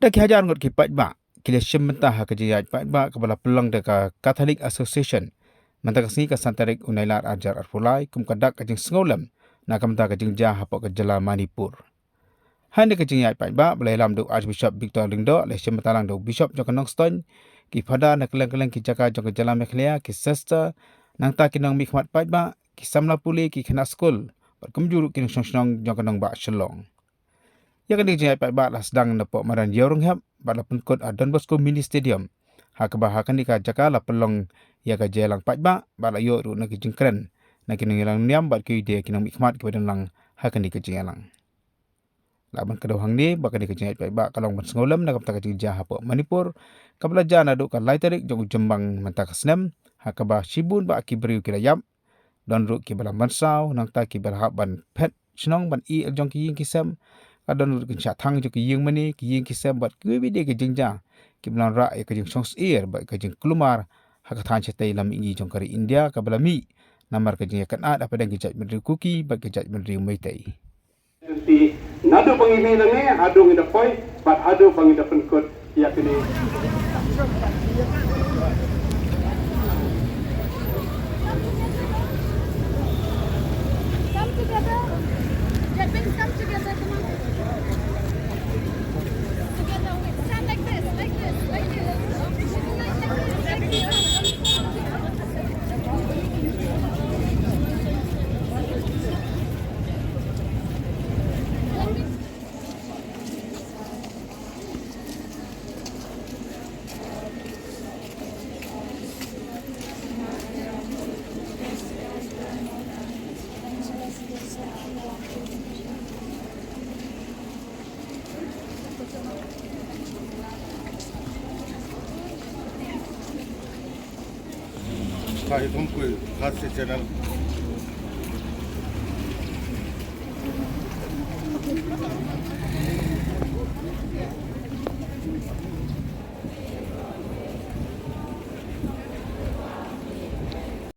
Dah hajar ngot kipat ba, kila mentah ha kejayat pat ba kepala pelang deka Catholic Association. Mentah kesini ke santarik unailar ajar arpulai kum kadak kajing sengolam na kamta kajing jah apa kejala Manipur. Hande kejayat pat ba belai lam do Archbishop Victor Lingdo le mentalang do Bishop Jokanong Stone ki pada na keleng-keleng ki jaka jong kejala Mekhlea ki sister nang ta kinong mikmat pat ba ki samla puli ki kena school berkumjuru kinong song Jokanong ba Shalong. Ya kan dijaya pat ba lah sedang nepok maran yorong hap ba la penkot Don Bosco Mini Stadium. Ha kebahakan di ka jaka la pelong ya ka jelang pat ba la yo ru na ki jengkren na kinong yalang niam ba ki ide kinong mikmat ki badan lang ha kan di ka jelang. Laban kedauhang ni bakal dikejayat pat ba kalong ban sengolam na kapta ka jah apa Manipur kabla jana do ka laiterik jong jembang mentak snem ha ka ba sibun ba ki beriu kirayap don ru ki bala mansau nang ta ki bala ban pet snong ban i jong ki ying kisam kadon ru ki thang jo ki ying mani ki ying kisam bat ki bi de ki jingja ki blan ra e ka jing songs ear ba ka jing klumar ha ka than chetai lam ingi jong kari India ka bala mi namar ka jing kan ada pada ki jat mendri kuki ba ki jat mendri meitai. Nadu pangimilan ni adu ngi dapoi bat adu pangi dapen kot yakini come together. Get wings come together. Come on. Together. Wait. Stand like this. Like this. Like this. Like this. Kai Thumkui Khasi Channel.